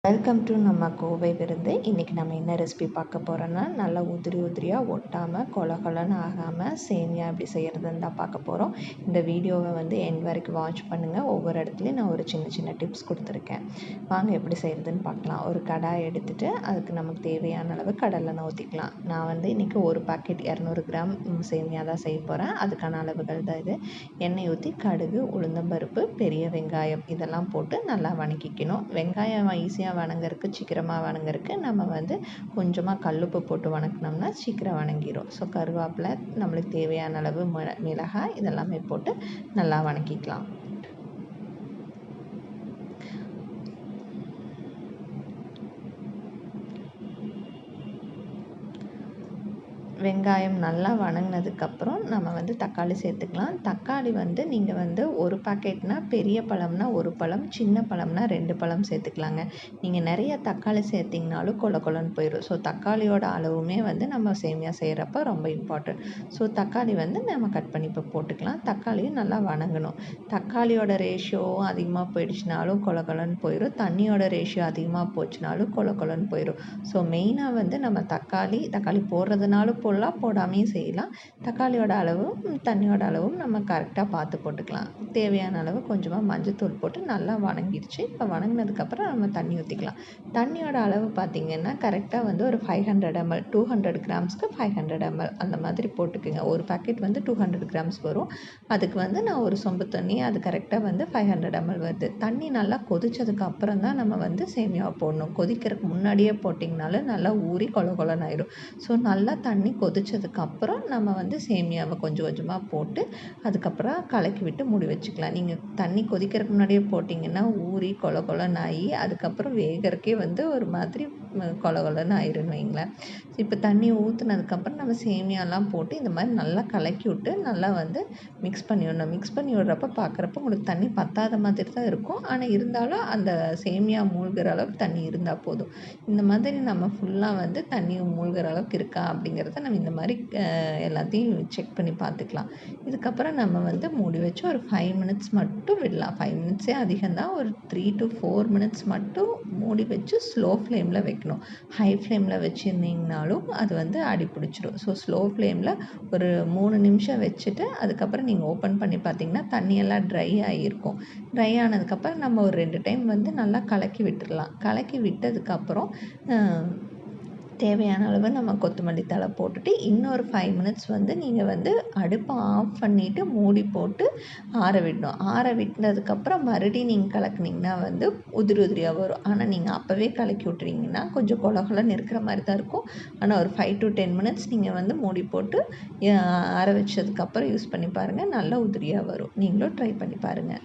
Welcome to நம்ம கோவை விருந்து. இன்றைக்கி நம்ம என்ன ரெசிபி பார்க்க போகிறோன்னா, நல்லா உதிரியாக ஒட்டாமல் கொலன்னு ஆகாமல் சேமியா எப்படி செய்கிறதுன்னு தான் பார்க்க போகிறோம். இந்த வீடியோவை எண்ட் வரைக்கும் வாட்ச் பண்ணுங்கள். ஒவ்வொரு இடத்துலையும் நான் ஒரு சின்ன டிப்ஸ் கொடுத்துருக்கேன். வாங்க எப்படி செய்கிறதுன்னு பார்க்கலாம். ஒரு கடாய் எடுத்துகிட்டு அதுக்கு நமக்கு தேவையான அளவு கடலெண்ணெய் ஊற்றிக்கலாம். நான் இன்றைக்கி ஒரு பாக்கெட் 200 கிராம் சேமியா தான் செய்ய போகிறேன். அதுக்கான அளவுகள் தான் இது. எண்ணெய் ஊற்றி கடுகு, உளுந்தம்பருப்பு, பெரிய வெங்காயம் இதெல்லாம் போட்டு நல்லா வணக்கிக்கணும். வெங்காயம் ஈஸியாக வணங்கறதுக்கு, சீக்கிரமாக வணங்கறதுக்கு நம்ம கொஞ்சமாக கல்லுப்பு போட்டு வணக்கினோம்னா சீக்கிரம் வணங்கிடும். ஸோ கருவேப்பிலை, நம்மளுக்கு தேவையான அளவு மிளகாய் இதெல்லாமே போட்டு நல்லா வணக்கிக்கலாம். வெங்காயம் நல்லா வணங்கினதுக்கப்புறம் நம்ம தக்காளி சேர்த்துக்கலாம். தக்காளி நீங்கள் ஒரு பாக்கெட்னால் பெரிய பழம்னா ஒரு பழம், சின்ன பழம்னா 2 பழம் சேர்த்துக்கலாங்க. நீங்கள் நிறைய தக்காளி சேர்த்திங்கனாலும் கொலன்னு போயிடும். ஸோ தக்காளியோட அளவுமே நம்ம சேமியா செய்கிறப்ப ரொம்ப இம்பார்ட்டன்ட். ஸோ தக்காளி நம்ம கட் பண்ணி இப்போ போட்டுக்கலாம். தக்காளியும் நல்லா வணங்கணும். தக்காளியோட ரேஷியோவும் அதிகமாக போயிடுச்சுனாலும் கொலன்னு போயிடும். தண்ணியோட ரேஷியோ அதிகமாக போச்சுனாலும் கொலன்னு போயிடும். ஸோ மெயினாக நம்ம தக்காளி போடுறதுனாலும் போடலாம், போடாமையும் செய்யலாம். தக்காளியோட அளவும் தண்ணியோட அளவும் நம்ம கரெக்டாக பார்த்து போட்டுக்கலாம். தேவையான அளவு கொஞ்சமாக மஞ்சத்தூள் போட்டு நல்லா வணங்கிடுச்சு. இப்போ வணங்கினதுக்கப்புறம் நம்ம தண்ணி ஊற்றிக்கலாம். தண்ணியோட அளவு பார்த்திங்கன்னா கரெக்டாக ஒரு 500 ml, 200 கிராம்ஸ்க்கு 500 ml அந்த மாதிரி போட்டுக்குங்க. ஒரு பாக்கெட் 200 கிராம்ஸ் வரும். அதுக்கு நான் ஒரு சொம்பு தண்ணி, அது கரெக்டாக 500 ml வருது. தண்ணி நல்லா கொதிச்சதுக்கு அப்புறம் தான் நம்ம சேமியாவை போடணும். கொதிக்கிறதுக்கு முன்னாடியே போட்டிங்கனாலும் நல்லா ஊறி கொலன்னு ஆயிடும். ஸோ நல்லா தண்ணி கொதிச்சதுக்கப்புறம் நம்ம சேமியாவை கொஞ்சமாக போட்டு அதுக்கப்புறம் கலக்கி விட்டு மூடி வச்சுக்கலாம். நீங்கள் தண்ணி கொதிக்கிறதுக்கு முன்னாடியே போட்டிங்கன்னா ஊறி கொலன்னு ஆகி அதுக்கப்புறம் வேகறக்கே ஒரு மாதிரி கொலன்னு ஆயிருன்னு வைங்களேன். இப்போ தண்ணி ஊற்றுனதுக்கப்புறம் நம்ம சேமியாலாம் போட்டு இந்த மாதிரி நல்லா கலக்கி விட்டு நல்லா மிக்ஸ் பண்ணி விடணும். மிக்ஸ் பண்ணி விடுறப்ப பார்க்குறப்ப உங்களுக்கு தண்ணி பத்தாத மாதிரி தான் இருக்கும். ஆனால் இருந்தாலும் அந்த சேமியா மூழ்கிற அளவுக்கு தண்ணி இருந்தால் போதும். இந்த மாதிரி நம்ம ஃபுல்லாக தண்ணி மூழ்கிற அளவுக்கு இருக்கா அப்படிங்கிறத நம்ம இந்த மாதிரி எல்லாத்தையும் செக் பண்ணி பார்த்துக்கலாம். இதுக்கப்புறம் நம்ம மூடி வச்சு ஒரு 5 மினிட்ஸ் மட்டும் விடலாம். 5 மினிட்ஸே அதிகம்தான். ஒரு 3 to 4 மினிட்ஸ் மட்டும் மூடி வச்சு ஸ்லோ ஃப்ளேமில் வைக்கணும். ஹை ஃப்ளேமில் வச்சுருந்தீங்கனாலும் அது அடி பிடிச்சிடும். ஸோ ஸ்லோ ஃப்ளேமில் ஒரு 3 நிமிஷம் வச்சுட்டு அதுக்கப்புறம் நீங்கள் ஓப்பன் பண்ணி பார்த்தீங்கன்னா தண்ணியெல்லாம் ட்ரை ஆகியிருக்கும். ட்ரை ஆனதுக்கப்புறம் நம்ம ஒரு 2 டைம் நல்லா கலக்கி விட்டுடலாம். கலக்கி விட்டதுக்கப்புறம் தேவையான அளவு நம்ம கொத்தமல்லி தழை போட்டுட்டு இன்னொரு 5 மினிட்ஸ் நீங்கள் அடுப்பை ஆஃப் பண்ணிவிட்டு மூடி போட்டு ஆற விடணும். ஆற விட்டதுக்கப்புறம் மறுபடியும் நீங்கள் கலக்குனிங்கன்னா உதிரியாக வரும். ஆனால் நீங்கள் அப்போவே கலக்கி விட்டுறீங்கன்னா கொஞ்சம் கொலன்னு இருக்கிற மாதிரி தான் இருக்கும். ஆனால் ஒரு 5 to 10 மினிட்ஸ் நீங்கள் மூடி போட்டு ஆற வச்சதுக்கப்புறம் யூஸ் பண்ணி பாருங்கள். நல்லா உதிரியாக வரும். நீங்களும் ட்ரை பண்ணி பாருங்கள்.